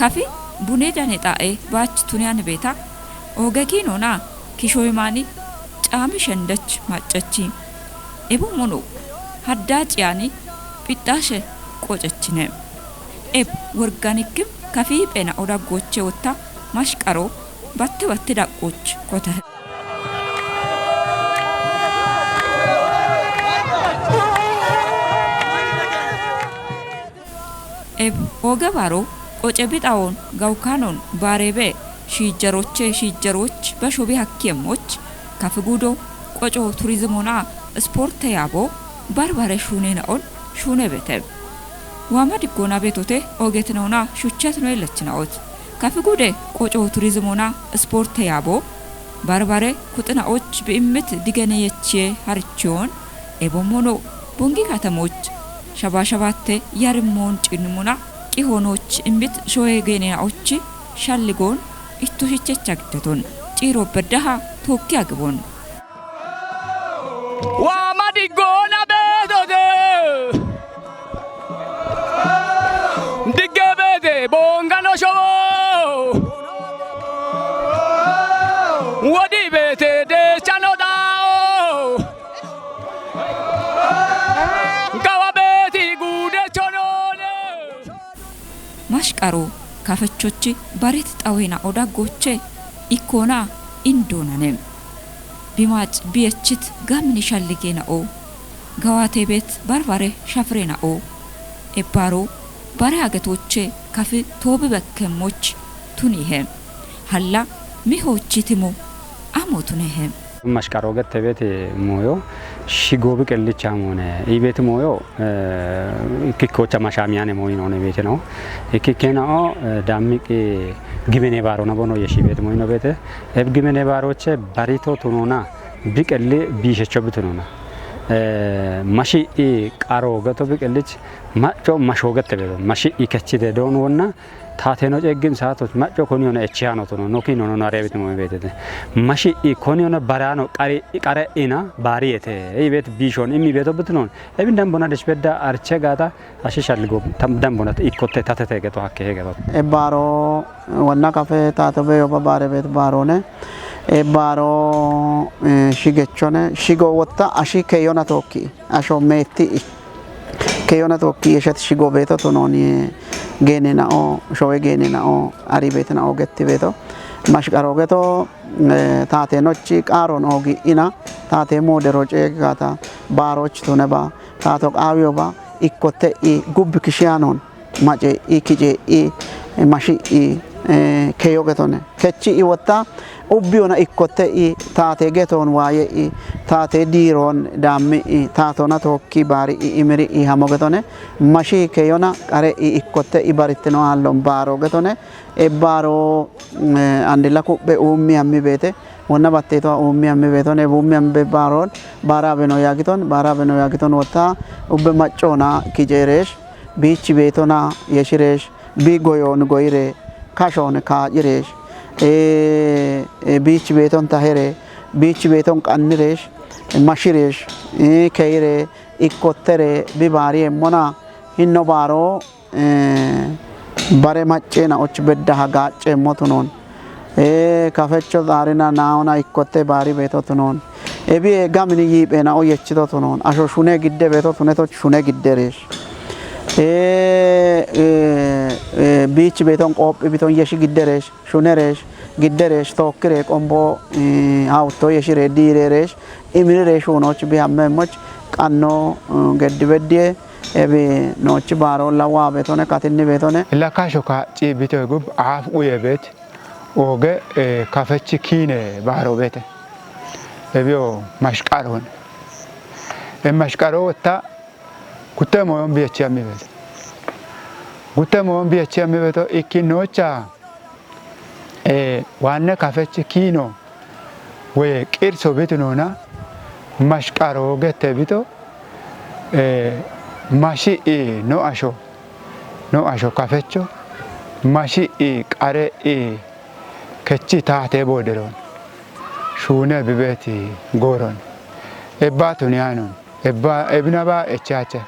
Kafi bunee danexaa'ee baach tuniyaan beeta ogekiin onaa kishoymaanii caami shandach macachi ebu mono haddaa ciyaanii pixxaashe qocachine wargaanikim kafii phena oda gochee wata mashqaroo batte daqqooch kota oga baroo qoce bixaawon gaawkaanoon baareebee shiijjaroch bashobii hakkiemmoch kafiguudoo qocoo turizimoonaa ispoorte yaaboo barbare shuuneena'on shuune beete waama diggoonaa beetote ogeetinoonaa shuchatnoo illachinaa'ot kafiguude qocoo turizimoonaa ispoorte yaaboo barbare kuxina'och bi'immit diganeyechee harichoon ebommono bungi katamoch shabaashabaatte yarimmoon cinnimunaa ቂሆኖች እምቢት ሾዬ ገኔናዎች ሻልጎን ኢቶሽቸቻግደቶን ጪሮ በደሃ ቶኪ አግቦን ዋማዲጎና ቤቶቴ ዲገቤቴ ቦንጋኖ ሾ ወዲ ቤቴ ደቻኖዳ ማሽቃሮ ካፈቾች ባሬት ጣዌና ኦዳ ጎቼ ኢኮና ኢንዶናኔም ቢማጭ ቢየችት ጋምን ይሻልጌናኦ ጋዋቴ ቤት ባርባሬ ሻፍሬናኦ ኤባሮ ባሬ አገቶቼ ካፍ ቶብ በከሞች ቱኒሄ ሐላ ሚሆችቲሙ አሞቱነሄ ማሽቃሮ ገተ ቤት ሞዮ ሽጎብ ቀልቻ ሆነ ይቤት ሞዮ ኢኪኮቻ ማሻሚያኔ ሞይ ነው ቤት ነው ኢኪኬናኦ ዳሚቅ ግመኔ ባሮ ነው ቦኖ የሺ ቤት ሞይ ነው ቤት እብ ግመኔ ባሮቼ ባሪቶ ቱኖና ቢቀል ቢሸቸው ብትኖና ማሺ ቃሮ ገቶ ቢቀልች ማጮ ማሾገት ቤት ማሺ ኢከችደ ዶንወና ታቴኖ ጨግም ሰዓቶች ማጮ ኮኒዮና እቺያኖ ቱኖ ኖኪኖ ነው አሪያቤት ሞይ ቤት ማሺ ኮኒዮና ባራኖ ቀረኢና ባሪየተ ይቤት ቢሾን ኢሚ ቤቶ ብትኖን እብን ደምቦና ደሽበዳ አርቸ ጋታ አሽሻልጎ ደምቦና ኢኮቴ ታተተ ገቶ ሀከ ገቶ ኤባሮ ወና ካፌ ታተበ ባሬ ቤት ባሮነ ኤባሮ ሽገቾነ ሽጎ ወጣ አሺ ከዮና ቶኪ አሾ ሜቲ ከዮና ቶኪ የሸት ሽጎ ቤቶ ቱኖኒ ጌኔናኦ ሾዌ ጌኔናኦ አሪ ቤትናኦ ገት ቤቶ ማሽቃሮ ገቶ ታቴኖች ቃሮን ኦጊ ኢና ታቴ ሞደሮጭ ጋታ ባሮች ቱነባ ታቶ ቃዊዮባ ኢኮቴ ጉብ ክሽያኖን ማጬ ኢኪጄ ማሺ ከዮገቶነ ከቺ ወጣ ኡቢዮና ኢኮቴ ታቴ ገቶን ዋዬ ታቴ ዲሮን ዳሚ ታቶና ቶኪ ባሪ ኢምሪ ሃሞገቶነ ማሺ ከዮና ቀሬ ኢኮቴ ባሪትኖ አሎም ባሮ ገቶነ ኤባሮ አንድላ ኩበ ኡሚ አሚ ቤቴ ወና ባቴቶ ኡሚ አሚ ቤቶነ ኡሚ አሚ ባሮን ባራበኖ ያጊቶን ወጣ ኡበ ማጮና ኪጄሬሽ ቢች ቤቶና የሽሬሽ ቢጎዮን ጎይሬ ካሾን ካጅሬሽ ቢች ቤቶን ታሄሬ ቢች ቤቶን ቀንሬሽ ማሽሬሽ ከይሬ ኢኮተሬ ቢባሪ ሞና ሂኖ ባሮ ባሬ ማጬና ኦች በዳሃ ጋጬ ሞቱኖን ካፈቾ ዛሬና ናውና ኢኮቴ ባሪ ቤቶ ቱኖን ኤቢ ጋምን ይቤና ኦየችቶ ቱኖን አሾ ሹኔ ግደ ቤቶ ቱኔቶች ሹኔ ግደሬሽ ቢች ቤቶን ቆጵ ቤቶን የሺ ግደሬሽ ሹነሬሽ ግደሬሽ ቶክሬ ቆምቦ አውቶ የሽሬ ዲሬሬሽ ኢምሬሽ ሆኖች ቢያመሞች ቀኖ ገድበዴ ኤቢ ኖች ባሮ ለዋ ቤቶነ ካትኒ ቤቶነ ለካሾካ ጪ ቤቶ ጉብ አፍ ኡየቤት ኦገ ካፈች ኪኔ ባሮ ቤተ ኤቢዮ ማሽቃሮን ማሽቃሮ ወጣ ኩተሞን ቢያቻሚ ቤት ጉተሞን ቢያቻሚ ቤቶ ኢኪኖቻ ዋነ ካፈች ኪኖ ወይ ቂርሶ ቤት ነውና mashqaroo gette bito mashi no asho kafecho mashi qare kechi taate boderon shune bibeti goron ebba tunianon ebba ebnaba echache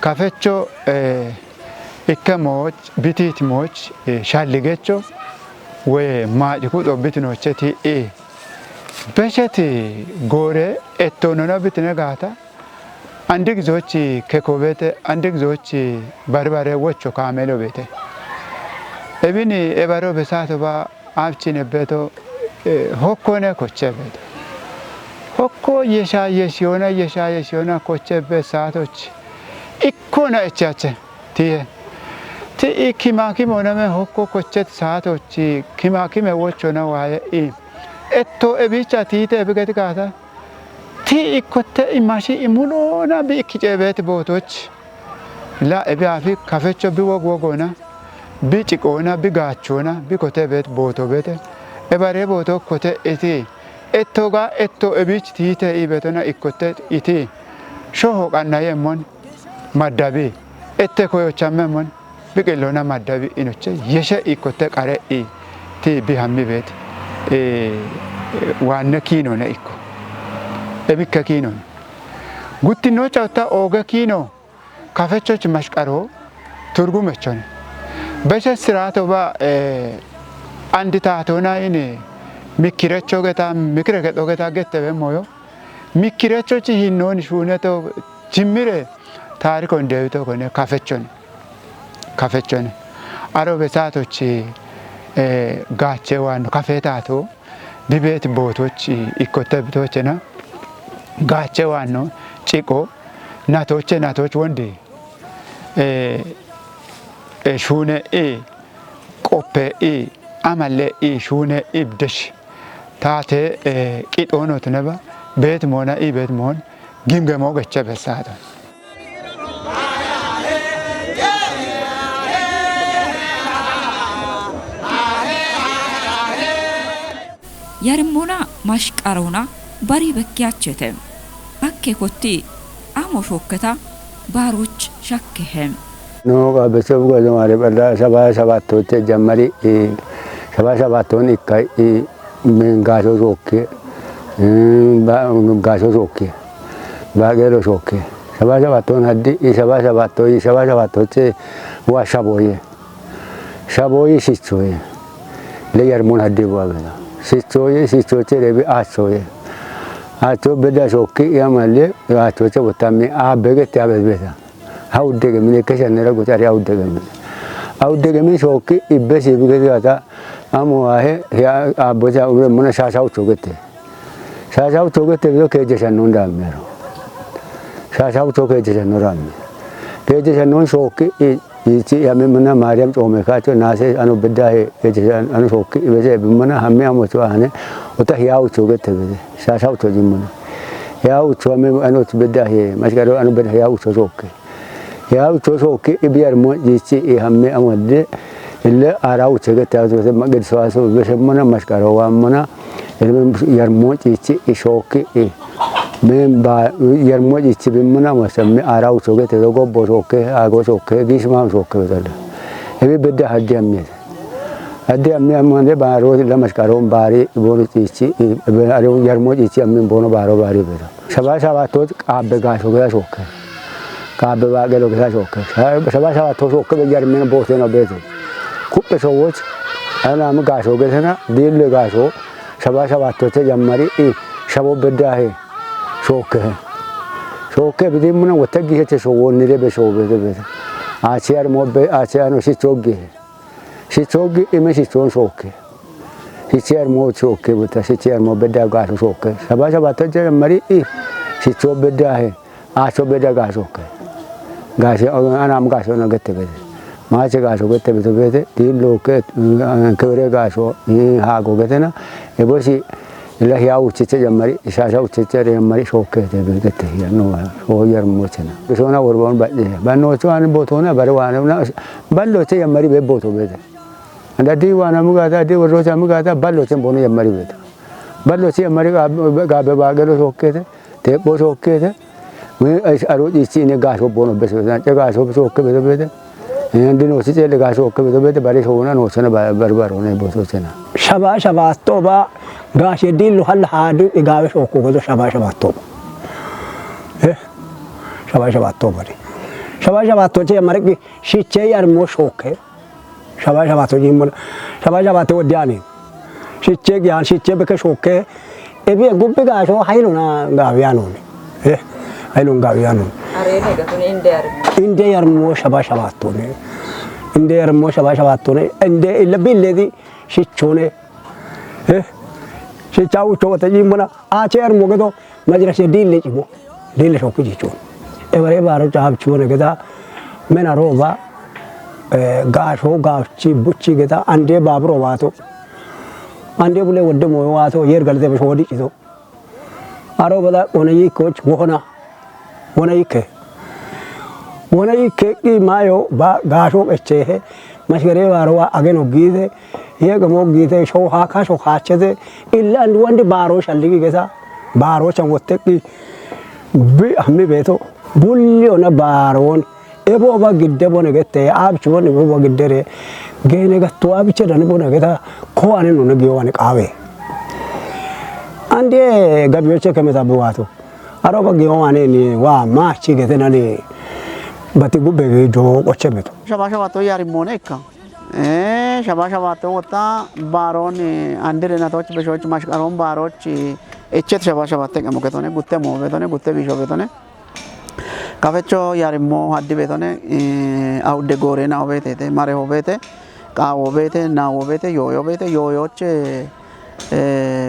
kafecho ikkamoch bitit moch shalligecho we maajiku dobbitinocheti besheti gore ettonona bitine gata andik zochi kekobete andik zochi barbare wocho kamelo bete ebini ebaro besato ba avchine beto hokkone kochebete hokko yesha kochebe satoch ikkona echache tie ti ikimaki moname hokko kochet satochi kimaki me wocho na waye etto ebicha tite ebigeti kata ti ikotte imashi imulona bi ikijebet botoch la ebi afi kafecho bi wogona bi cikona bi gachona bi kotebet boto bete ebare boto kote eti etto ga etto ebich tite ibetona ikotte iti shoho kanna yemon madabi ette koyo chamemon biqilona madabi inoche yesha ikotte qare ti bi hammi bet wanna kino na ikko ebikka kino guttino chawta oga kino kafechoch mashqaro turgumechon beshe sirato ba andi taatona ini mikirecho geta mikire geta gettebe moyo mikirecho chi hinnon shuneto jimmire tarikon debito kone kafechon aro besato chi gache wan kafetato bibet botochi ikotte bitochena gache wano chiko natoche wonde shune qoppe amalle shune ibdesh taate qitono tuneba bet mona bet mon gimgemo gache besado ያርሞና ማሽቃሮና ባሪ በኪያቸተ አኬ ኮቲ አሞ ሾከታ ባሮች ሻከሄም ኖ በሰብ ጎዘማሪ በላ 77 ጀመሪ 77 ይካይ መንጋሶ ሾከ ጋሶ ሾከ ባገሎ ሾከ 77 አዲ 77 ዋሻቦዬ ሻቦዬ ሲቾዬ ለያርሞና አዲ ባበላ ሲቾቼ ረቢ አቾዬ አቾ በዳ ሾኪ ያማለ አቾቼ ወታሚ አበገት ያበበታ አውደገ ምን ከሸነረ ጎታሪ አውደገ ምን ሾኪ ይበስ ይብገታ አሞዋሄ ያ አቦታ ኡረ ምን ሻሻው ቾገቴ ብሎ ከጀሸኖ እንዳመሩ ሻሻው ቾገ ጀሸኖ ራም ከጀሸኖ ሾኪ ይቺ ያመምና ማርያም ጾመካቾ ናሴ አኑ በዳሄ ከጀሸን አኑ ሾኪ በዘ በመና ሀሚ አሞቶ አነ ወታ ያው ቾገቴ በዘ ሻሻው ቾጅሙና ያው ቾመ አኖት በዳሄ ማሽጋዶ አኑ በዳ ያው ቾሾኬ ያው ቾሾኬ ቢያርሞ ይቺ ሀሚ አሞደ እለ አራው ቾገቴ ያው ማገድ ሰዋሶ በሸመና ማሽጋሮ ዋመና ያርሞ ይቺ ሾኬ memba yarmo ichi bimuna masame arau choge te logo bosoke ago choke gisma choke bedala ebi bedda hadde ammi amande baro lamaskaro bari bonu ichi aro yarmo ichi ammi bono baro bari beda shaba to abbe ga choke kabbe ba gelo ga choke shaba to choke be yarmen bote no beto kuppe ሰዎች ana am ga choke tena dil ga so shaba to te jamari shabo bedda he ሾከ በደምና ወተጊሄተ ሾወን ለበ ሾበ አቺያር ሞበ አቺያኖ ሲቾጊ እመሲቾን ሾከ ሲቺያር ሞ ሾከ በታ ሲቺያር ሞ በዳጋ ሾከ ሰባ ተጀመሪ ሲቾ በዳሄ አቾ በዳጋ ሾከ ጋሽ አናም ጋሽ ነው ገተበ ማቸ ጋሽ ገተበ በተ ዲሎከ ከበረ ጋሽ ሃጎ ገተና እቦሲ ለህያው ቸቸ ጀመሪ ሻሻው ቸቸ ጀመሪ ሾከ ተበገተ ያኖ ሆየር ሞቸና በሶና ወርቦን ባኖቹ አን ቦቶና በረዋና ባሎቸ ጀመሪ በቦቶ በተ አንዳዲ ዋና ሙጋታ ዲ ወሮቻ ሙጋታ ባሎቸን ቦኖ ጀመሪ በተ ባሎቸ ጀመሪ ጋበ ባገሎ ሾከ teepoo sookkeete aroocichi inni gaashoo bono besebetan gaashoo sookke besebete indi noosi ceelle gaashoo sookke besebete bari soona noosana barbaroone bosoosena shaba shabaattoba gaashee dillu halla haadu igaawe shookku godo shaba shabaattoba shaba shabaattoba shaba shabaatto ce marqi shiche yar mo shookke shaba shabaatto jimmo shaba shabaatto wadiani shiche gyaan shiche beke shookke ebi gubbe gaashoo hayluna gaawiyaanone haylun gaawiyaanone Arene gatun inde yar mo shaba shabaatto ne inde yar mo shaba shabaatto ne inde illabilledi shichone shichawu chota jimona ache yar mo gedo majrashe dille chimo dille shokku jichon ebare baro chab chone geda mena roba gaasho gaafchi buchi geda ande babro wato ande bule wodde mo wato yer galde be shodi chito aro bada onayi coach wona yike ki mayo ba gaasho echehe mashgare baro wa ageno gide ye gamo gide show ha ka show khachede illa and wandi baro shalligi gesa baro changotte ki bi hammi beto bulli ona baron ebo ba gidde bone gette abchi bone bo giddere gene gatto abchi dan bone geta ko ane no ngi wani qawe ande gabiyoche kemeta buwato aro ba giyo ane ni wa ma chi gete nani bati gubbe do qochebeto shaba shabaatto yarimmoone ikka shaba shabaatto wota baron andere na toch beshoch mashkaron baroch echet shaba shabatte kemo ketone gutte mo betone gutte bisho betone kafecho yarimmo haddi betone aude gore na obete mare obete ka obete na obete yo bete yoche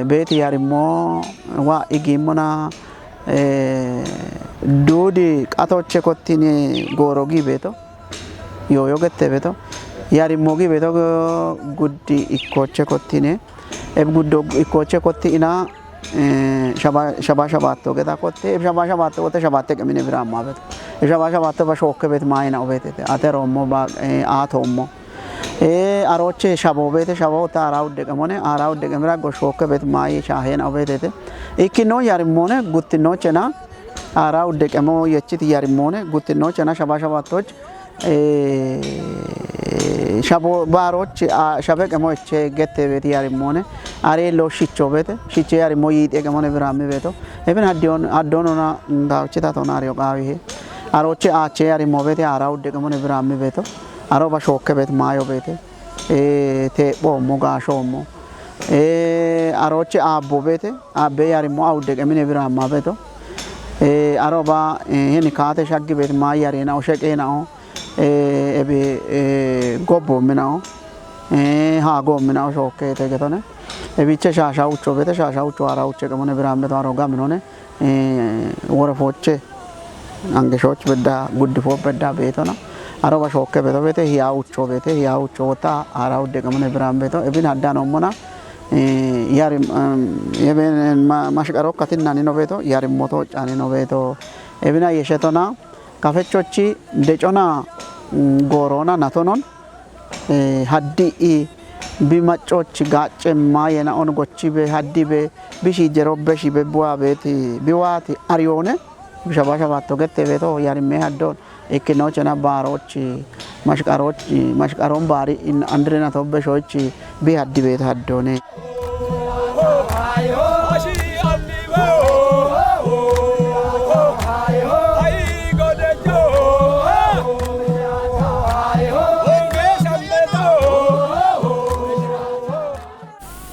beti yarimmo wa igimona dudi atoche kottini gorogi beto yo gette beto yarimmo gi beto guddi ikkoche kottine guddo ikkoche kotti ina shaba shabaatto geta kotte shaba shabaatto kotte shabatte kemine biramma beto shaba shabaatto ba shokke bet maayina obete aterommo ba atommo aroche shabo bete shabo ta arawde kamone arawde kamera go shokke bet maayi shahena obete ikkino yarimmone guttino chena arawde kamo yechiti yarimmone guttino chena shaba shabaatto shabo baroch shabe kamo eche gette bet yarimmone are lo shicho bete shiche yarimmo yite kamone biramme beto eben addonona gawchita tonario gawi aroche ache yarimmo bete arawde kamone biramme beto aro ba shokke bet maayo bete te bommo gaashommo aroche abbo bete abbe yarimmo awde kamine biramma beto aro ba heni kaate shaggi bet maayare na o shekena o ebe gobbo minao ha gommina o shokke te getone ebiche shasha ucho bete shasha ucho ara uche kamone biramme to aro gaminone wora foche ange shoch bedda guddi fo bedda betona aro ba shokke beto bete hiya ucho ta ara udde kamone birambe to ebin haddano mona yari eben mashkaro katin nani no beto yari moto chani no beto ebina yeshetona kafechochi dechona gorona natonon haddi bimachochi gache mayena on gochi be haddi be bishi jerobe shi be bua beti biwati arione shaba shabaatto gette beto yari me haddon ikkino chena barochi mashkaron bari in andrena tobbe shochi bi haddi bet haddone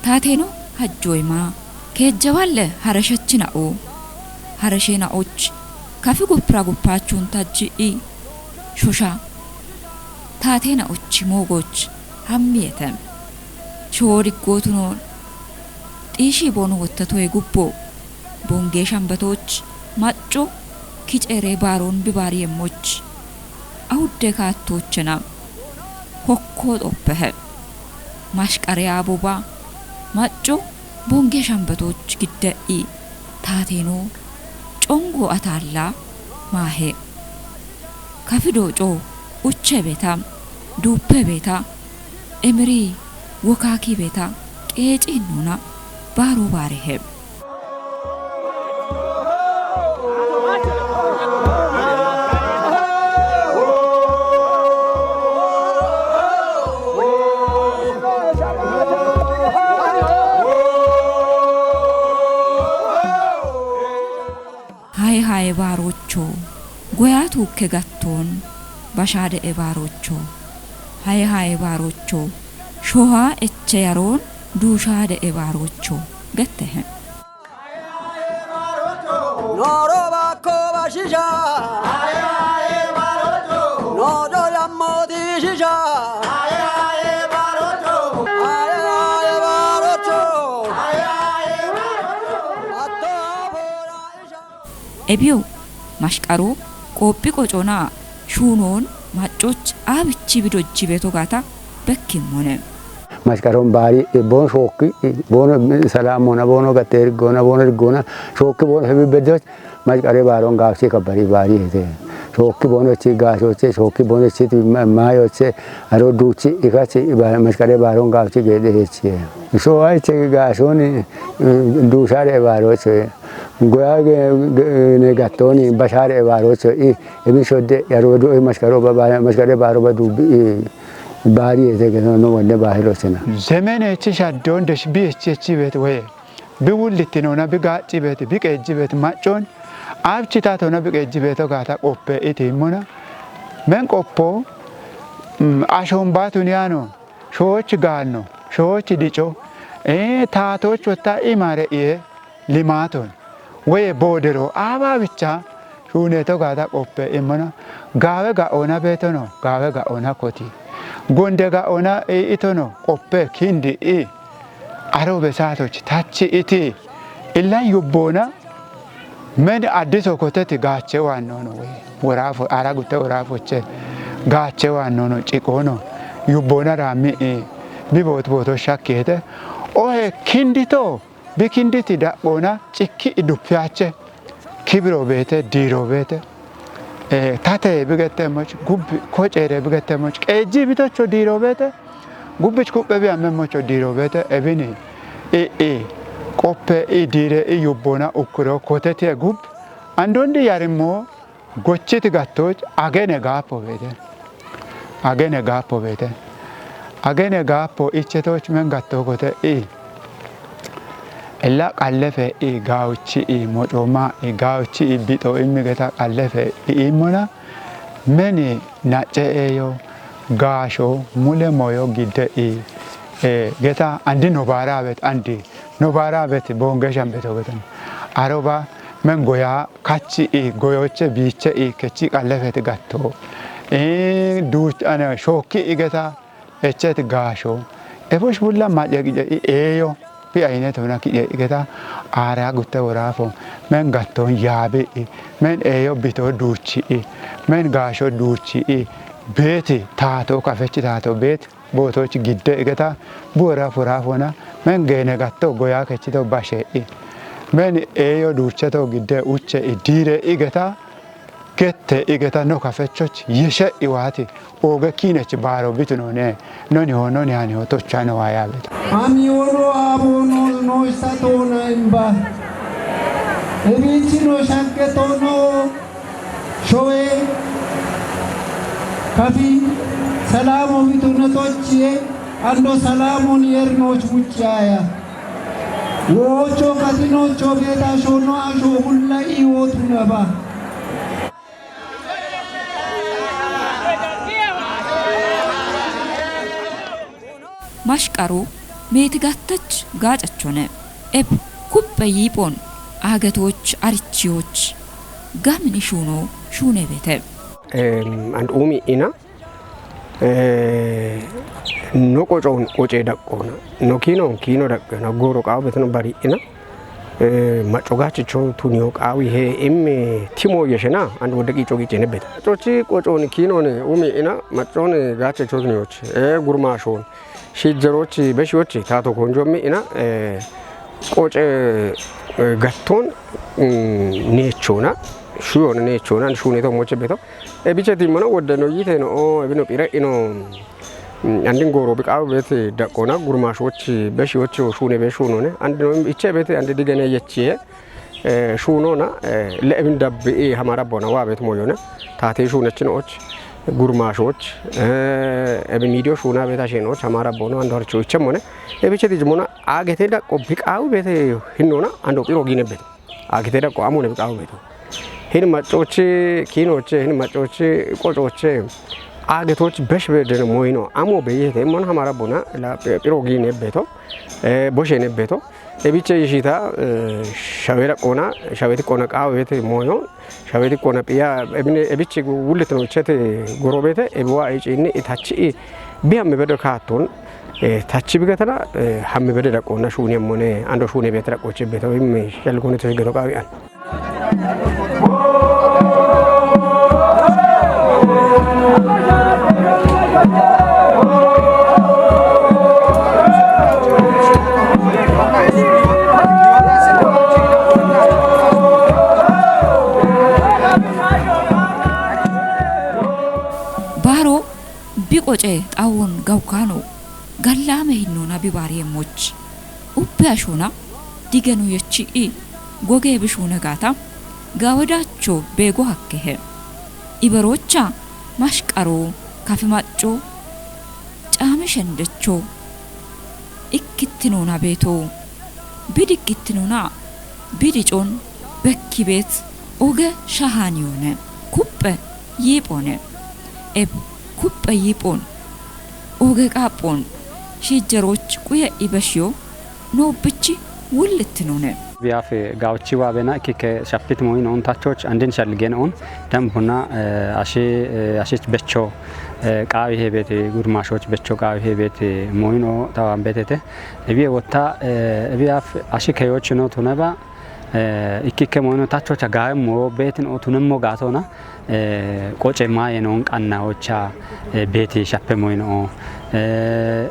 ታቴኖ ሀጆይማ ከጀዋለ ሀረሸችናኦ ሀረሼናኦች ካፊ ጎፕራ ጎፓቹን ታጂኢ ሾሻ ታቴናኦች ሞጎች ሀሚየተም ሾሪ ጎቱኖን ጢሺ ቦኑ ወተቶ የጉቦ ቦንጌ ሸምበቶች ማጮ ኪጨሬ ባሮን ቢባሪ የሞች አውደ ካቶችና ሆኮ ጦበህ ማሽቀሪያ አቦባ ማጮ ቦንጌ ሸምበቶች ግደኢ ታቴኖ ጮንጎ አታላ ማሄ ከፊዶጮ ኡቸ ቤታ ዱፔ ቤታ ኤምሪ ወካኪ ቤታ ቄጪኑና ባሮ ባሬሄ ሃይ ባሮቾ ጎያቱ ከጋቶን ባሻደ ባሮቾ ሃይ ባሮቾ ሾሃ እቸ ያሮን ዱሻደ ባሮቾ ገተህ ኖሮ ባኮ ባሽሻ ሃይ ባሮቾ ኖዶ ያሞቲ ሽሻ ሃይ ባሮቾ ኤቢዮ ማሽቃሮ ቆጲ ቆጮና ሹኖን ማጮች አብቺ ቢዶጂ ቤቶ ጋታ በኪም ሆነ ማሽቃሮን ባሪ ቦን ሾክ ቦን ሰላም ሆነ ቦኖ ገተር ጎና ቦን ጎና ሾክ ቦን ህብበዶች ማሽቃሬ ባሮን ጋክሲ ከበሪ ባሪ ሄተ ሾክ ቦኖች ጋሾች ሾክ ቦኖች ማዮች አሮዱቺ ኢካቺ ማሽቃሬ ባሮን ጋክሲ ገደ ሄቺ ሾአይቼ ጋሾን ዱሻሬ ባሮች ጎያገ ነጋቶኒ ባሻሬ ባሮች እቢሾደ ያሮዶ ማሽቃሮ ማሽቃሬ ባሮ በዱብ ባሪ የተገነ ነው ወደ ባህሎችና ዘመን እቺ ሻዶን ደሽ ቢእቺ ቤት ወይ ቢውልት ነውና ቢጋጭ ቤት ቢቀጅ ቤት ማጮን አብቺታ ተውና ቢቀጅ ቤት ጋታ ቆፔ ኢቲሞና መን ቆፖ አሾምባቱን ያኖ ሾች ጋል ነው ሾች ዲጮ ታቶች ወታ ኢማረ ሊማቶን ወይ ቦደሮ አባ ብቻ ሹኔቶ ጋታ ቆፔ ኢሞና ጋዌ ጋኦና ቤቶ ነው ጋዌ ጋኦና ኮቲ ጎንደ ጋኦና ኢቶ ነው ቆፔ ኪንዲ አሮ በሳቶች ታች ኢቲ ኢላን ዩቦና ምን አዲስ ኮተት ጋቼ ዋናው ነው ወይ ወራፎ አራጉተ ወራፎች ጋቼ ዋናው ነው ጭቆ ነው ዩቦና ራሚ ቢቦት ቦቶ ሻከተ ኦሄ ኪንዲቶ ቢኪንዲቲ ዳቦና ጭኪ ዱፍያቸ ኪብሮ ቤተ ዲሮ ቤተ ታተ ብገተሞች ጉብ ኮጨረ ብገተሞች ቀጂ ቢቶቾ ዲሮ ቤተ ጉብች ኩበቢ አመሞቾ ዲሮ ቤተ እብኒ ቆፔ ዲረ ዩቦና ኡኩሮ ኮተቴ ጉብ አንዶንዲ ያርሞ ጎችት ጋቶች አገነ ጋፖ ቤተ አገነ ጋፖ ኢቸቶች ምን ጋቶ ኮተ እላ ቃለፈ ጋውቺ ሞጮማ ጋውቺ ቢጦ ኢሚገታ ቃለፈ ኢሞና ምን ናጨዮ ጋሾ ሙለ ሞዮ ጊደ ጌታ አንዲ ኖባራ ቤት አንዲ ኖባራ ቤት ቦንገሻን ቤት ወገተን አሮባ ምን ጎያ ካቺ ጎዮቼ ቢቸ ከቺ ቃለፈት ጋቶ ዱች አነ ሾኪ ጌታ እቸት ጋሾ ኤቦሽ ቡላ ማጨቂጨ ኤዮ አይነት ሆና ጌታ አሪያ ጉተ ወራፎ ምን ጋቶን ያቤ ምን ኤዮ ቢቶ ዱቺ ምን ጋሾ ዱቺ ቤት ታቶ ካፈች ታቶ ቤት ቦቶች ግደ ጌታ ቦራ ወራፎና ምን ገነ ጋቶ ጎያ ከቺቶ ባሼ ምን ኤዮ ዱቸቶ ግደ ኡቸ ዲረ ጌታ ገተ ጌታ ነው ካፈቾች ይሸ ይዋቲ ኦገ ኪነች ባሮ ቢትኖኔ ኖኒ ሆኖ ኒያኒ ሆቶቻ ነው ያቤት አሚዮኖ አቦኖ ኖ ሳቶና ኢምባ እቢቺኖ ሻንቀቶኖ ሾዌ ካፊ ሰላሙ ቢቱነቶች አንዶ ሰላሙን የርኖች ውጫያ ወቾ ካቲኖቾ ቤታ ሾኖ አሾ ሁላ ይወቱ ነባ ማሽቃሮ ሜትጋተች ጋጨቾነ ኤብ ኩበይጶን አገቶች አርቺዎች ጋምን ሹኖ ሹኔ ቤተ አንድ ኡሚ ኢና ኖቆጮን ቆጬ ደቆና ኖኪኖ ኪኖ ደቆና ጎሮ ቃው በተነ ባሪ ኢና ማጮጋችቾ ቱኒዮ ቃው ይሄ ቲሞ የሸና አንድ ወደቂ ጮጊጭ ነበት ጮቺ ቆጮን ኪኖን ኡሚ ኢና ማጮን ጋችቾ ቱኒዮች ጉርማሾን ሺጀሮች በሺዎች ታቶ ኮንጆሚ ኢና ቆጨ ጋቶን ኔቾና ሹዮን ኔቾና ሹኔቶ ሞቸ ቤቶ እቢቸቲ መኖ ወደ ነው ይቴ ነው እብኖ ጲረ ኢኖ አንድን ጎሮ ቢቃው ቤት ደቆና ጉርማሾች በሺዎች ሹኔ በሹኖነ አንድ ነው እቺ ቤት አንድ ዲገነ የቺ ሹኖና ለእብን ደብ ሐማራ ቦና ዋ ቤት ሞዮነ ታቴ ሹነችኖች ጉርማሾች በሚዲዮ ሹና ቤታሽኖች አማራ ቦኖ አንድ ወርቾ ይቸሞነ እብቸቲ ጅሞና አገቴ ደቆ ቢቃው ቤት ህኖና አንዶ ጲሮ ጊነበት አገቴ ደቆ አሞነ ቢቃው ቤት ይህን ማጮች ኪኖች ይህን ማጮች ቆጮች አገቶች በሽበደነ ሞይ ነው አሞ በየተ ሞን ሀማራ ቦና ፒሮጊ ነበቶ ቦሼ ነበቶ እቢቸ ይሽታ ሻዌራ ቆና ሻዌት ቆና ቃዌት ሞዮ ሻዌት ቆና ፒያ እቢቸ ውልት ነው ቸት ጎሮቤተ እብዋ አይጪኒ ታቺ ቢያም በደ ካቶን ታቺ ቢገተና ሀም በደ ቆና ሹኔ ሞኔ አንዶ ሹኔ ቤት ረቆች ቤት ወይም ሸልጎነ ተገሮ ቃዊያን ቢቆጨ ጣውን ጋውካኖ ጋላመ ሂኖና ቢባሪየሞች ኡባሾና ዲገኑ የቺኢ ጎጌ ብሹነ ጋታ ጋወዳቾ ቤጎ ሀከሄ ኢበሮቻ ማሽቀሮ ካፍማጮ ጫመሸንደቾ ኢክትኖና ቤቶ ቢድክትኖና ቢድጮን በኪ ቤት ኦገ ሻሃኒዮነ ኩበ ይጶነ ኤብ ኩበ ይጶን ኦገ ቃጶን ሺጀሮች ቁየ ኢበሽዮ ኖብቺ ውልትኖነ ቢያፍ ጋውቺ ዋበና ከከ ሻፕት ሞይን ኦን ታቾች አንድን ሸልገን ኦን ደምቡና አሺች በቾ ቃዊ ሄቤት ጉርማሾች በቾ ቃዊ ሄቤት ሞይኖ ታዋን ቤተተ እቢ ወታ እቢያፍ አሺ ከዮች ነው ቱነባ ኢኪከ ሞይኖ ታቾች ጋሞ ቤትን ኦቱንሞ ጋቶና ቆጨ ማየኖን ቀናዎቻ ቤት ሻፕ ሞይኖ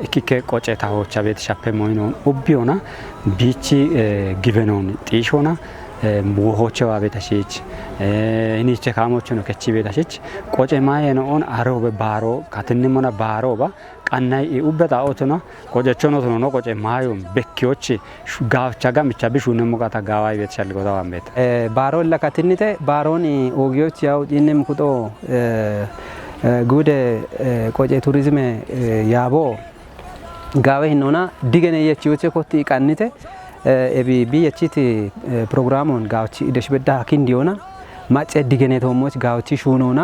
ኢኪከ ቆጨ ታዎቻ ቤት ሻፕ ሞይኖ ኡቢዮና ቢቺ ግበኖን ጢሾና ሞሆቸው አቤታሽች እኒቸ ካሞቹ ነው ከቺ ቤታሽች ቆጨ ማየኖን አሮ በባሮ ካትንሞና ባሮባ ቀናይ ኡበታ ኦቶና ቆጨቾ ነው ቆጨ ማዩ በኪዎች ጋቻ ጋም ብቻ ቢሹነ ሙቃታ ጋዋይ ቤት ሸልጎ ታዋን ቤት ባሮ ለካትንተ ባሮን ኦጊዮች ያው ዲንም ኩጦ ጉደ ቆጨ ቱሪዝም ያቦ ጋዌ ሂኖና ዲገነ የቺዎቼ ኮቲ ቀንተ ኤቢ ቢየቺት ፕሮግራሙን ጋውቺ ደሽ በዳ ኪንዲዮና ማጨ ዲገነ ተሞች ጋውቺ ሹኖና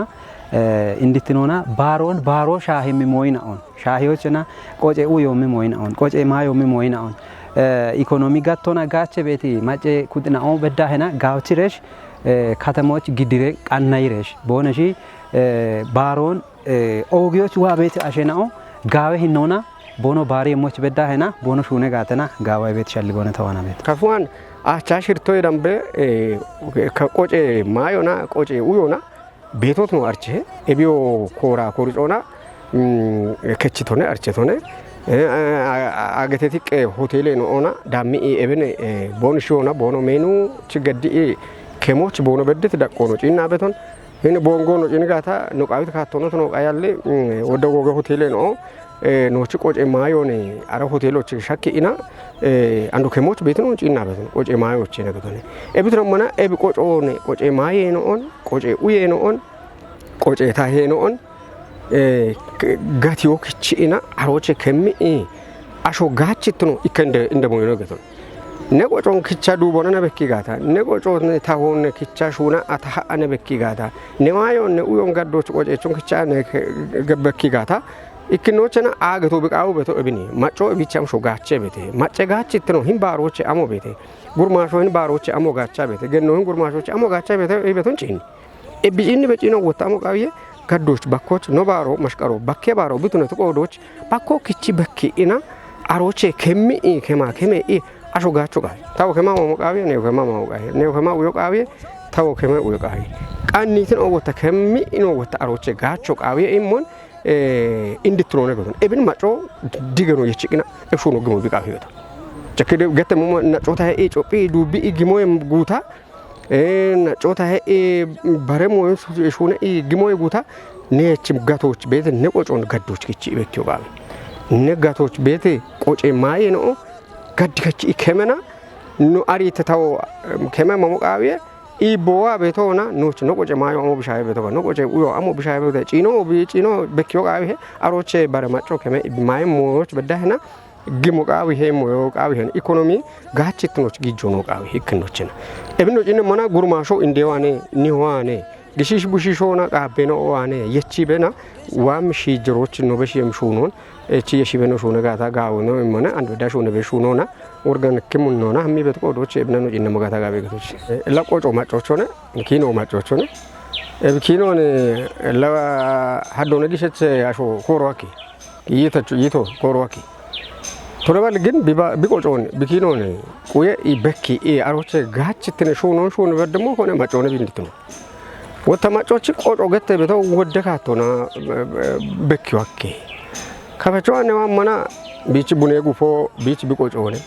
እንድትኖና ባሮን ባሮ ሻህ የሚሞይናውን ሻሂዎችና ቆጨ ኡዮ የሚሞይናውን ቆጨ ማዮ የሚሞይናውን ኢኮኖሚ ጋቶና ጋቸ ቤቲ ማጨ ኩድናው በዳህና ጋውቺ ረሽ ከተሞች ግድሬ ቀናይረሽ ቦነሺ ባሮን ኦጊዮች ዋ ቤት አሸናው ጋዌ ሂኖና ቦኖ ባሪ ሞች በዳህና ቦኖ ሹነ ጋተና ጋዋይ ቤት ሸልጎነ ተዋና ቤት ከፉን አቻሽርቶ ደምበ ከቆጨ ማዮና ቆጨ ኡዮና ቤቶት ነው አርቼ ኤቢዮ ኮራ ኮሪጾና ከቺቶነ አርቼቶነ አገቴቲቅ ሆቴል ነው ኦና ዳሚ ኤብን ቦንሾና ቦኖ ሜኑ ችገዲ ከሞች ቦኖ በድት ደቆኖ ጪና ቤቶን እነ ቦንጎ ነው ጪንጋታ ነው ቃዊት ካቶኖት ነው ቃያለ ወደ ጎገ ሆቴል ነው ኖች ቆጨ ማዮኔ አረ ሆቴሎች ሸኪና አንዱ ከሞች ቤት ነው ጪና ቤት ነው ቆጨ ማዮች ነገቶነ ኤብትረሞና ኤብ ቆጮኔ ቆጨ ማዬ ነውን ቆጨ ኡዬ ነውን ቆጨ ታሄ ነውን ጋቲዮ ክቺና አሮቼ ከሚ አሾ ጋችት ነው ይከንደ እንደሞይ ነገቶ ነቆጮን ክቻ ዱቦና ነበኪ ጋታ ነቆጮን ታሆነ ክቻ ሹና አታሃ ነበኪ ጋታ ነማዮን ኡዮን ጋዶች ቆጨቾን ክቻ ገበኪ ጋታ ኢክኖቸና አገቶ ብቃው በቶ እብኒ ማጮ ቢቻም ሾጋቸ ቤቴ ማጨ ጋችት ነው ሂምባሮች አሞ ቤቴ ጉርማሾ ሂምባሮች አሞ ጋቻ ቤቴ ገኖን ጉርማሾች አሞ ጋቻ ቤቴ ቤቶን ጪኒ እብጂኒ በጪኖ ወጣሞ ቃውየ ጋዶች ባኮች ኖባሮ ማሽቀሮ ባኬ ባሮ ቢቱነ ተቆዶች ባኮ ክቺ በኪ ኢና አሮቼ ከሚ ከማ ከመ አሾ ጋቾ ጋር ታው ከማ ማሞቃዊ ነው ከማ ማሞቃዊ ነው ከማ ወዮቃዊ ታው ከማ ወዮቃዊ ቃኒትን ወጣ ከሚ ነው ወጣ አሮቼ ጋቾ ቃዊ ኢሞን እንድትኖ ነገሩን እብን ማጮ ዲገኖ የቺቅና እሹ ነው ግሞ ቢቃ ህይወታ ቸከደ ገተሙ ናጮታ ኢትዮጵ ዱቢ ግሞ ጉታ ናጮታ ባረሞ እሹነ ግሞ ጉታ ነችም ጋቶች ቤት ነቆጮን ጋዶች kichi በኪው ጋር ነጋቶች ቤት ቆጬ ማይ ነው ጋድከቺ ከመና ኑ አሪት ታው ከመ ማሞቃዊ ኢቦዋ ቤቶና ኖች ነቆጨ ማዮ አሞ ብሻይ ቤቶ ነቆጨ ኡዮ አሞ ብሻይ ቤቶ ጪኖ ቢጪኖ በኪዮ ጋር ይሄ አሮቼ ባረማጮ ከመ ማይ ሞች በዳህና gimu qaawi heemo yo qaawi hen economy gaachitnoch gijono qaawi hiknochina ebno jine mana gurmasho indewane niwane gishish bushishona qaabeno wane yechibena wam shijiroch no beshem shunon echi yeshibeno shona gata gaawno mana andu dashone be shunona organ kimunona hammi bet qodoch ebnano jine magata gaabe gatoch la qoco macochone kino macochone kino ne la hadone gishet asho korwaki yito korwaki Torabal gin biqocoon bikinoon quye ibekki aroche gaachitne shunon shun bedmo hone macone binditno wata macochi qoco gette beto wodekatona bekki wakke kafachoane wamana bichi bune gufo bichi biqocoone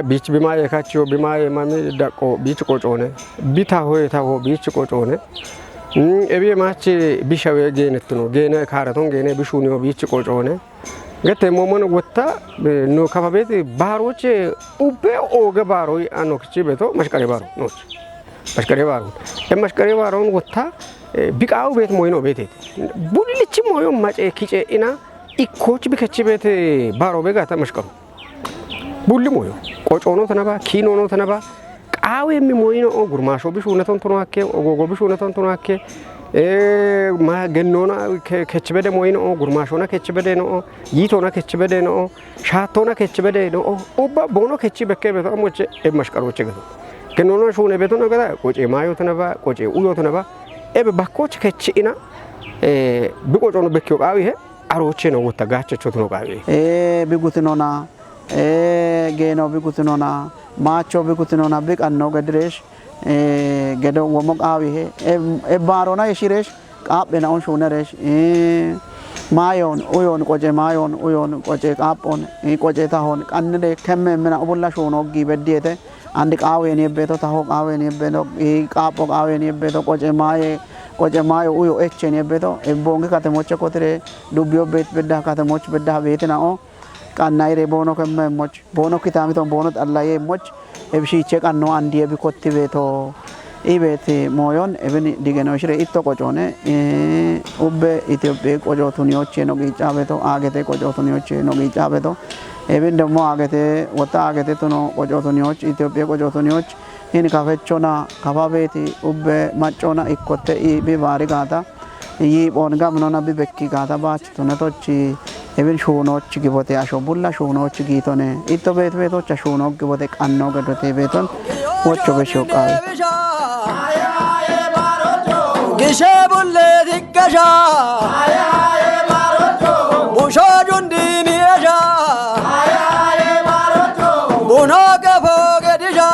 bichi bimaye kacho bimaye mami daqo bichi qocone bita hoye tawo bichi qocone ebiye machi bishawe genetno gene karaton gene bishuniyo bichi qocone gete momon wata no kababet baroche ube oge baroi anokchi beto mashkare baro noch mashkare baro mashkare baro wata biqaw bet moyno bete bullichi moyo mace kice ina ikoch bikechi bete baro bega ta mashkaro bulli moyo qocono tanaba kino no tanaba qawe mi moyno gurmasho bishuneton tonakke ogogo bishuneton tonakke ma gennona kechbede moyno gurmashona kechbede no yitona kechbede no shatona kechbede no oba bono kechbeke beto amoche mashkaroche gato gennona shune beto no gada qoce mayo tanaba qoce uyo tanaba ebe bakoch kechina biqocono bekyo qawi he aroche no wota gachecho tono qawi bigutinona geno bigutinona macho bigutinona biqanno gadresh gedo womok awi he barona yeshiresh qaabena on shuneresh mayon uyon qoje mayon uyon qoje qaapon qoje tahon kannede kemme mena obulla shuno gibedete andi qaawe ni beto taho qaawe ni beto qaapo qaawe ni beto qoje mayo uyo echen ni beto bonge kate moche kotre dubyo bet bedda kate moch bedda betena o kannayre bono kemme moch bono kitami ton bono allaye moch ebshi chekanno andi ebi kotti beto ibeti moyon ebeni digeno shire itto qocone ubbe Ethiopia qojo tunioche no gicha beto agete qojo tunioche no gicha beto eben demo agete wata agete tuno qojo tunioche Ethiopia qojo tunioche in kafechona kafabeti ubbe machona ikotte ibi bari gata yi bonga mnona bi bekki gata bach tunatochi eben shunoch gibote asho bulla shunoch gitone itto beto cha shunok gibote kanno gadote beton wocho besho qal gishe bulle dikasha musho jundini asha buno gafo gedisha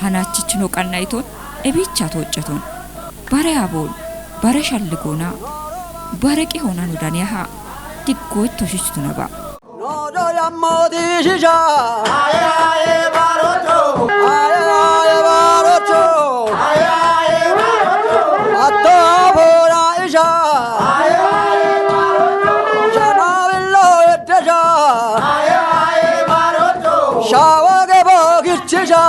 hanachichno qannayton ebicha toceton bare abol bare shalligona baraqi honan udaniha tikkoy toshichtunaba nodo yammodi shisha ayaye barocho atto bora isha ayaye barocho janavillo etja ayaye barocho shawage bogichisha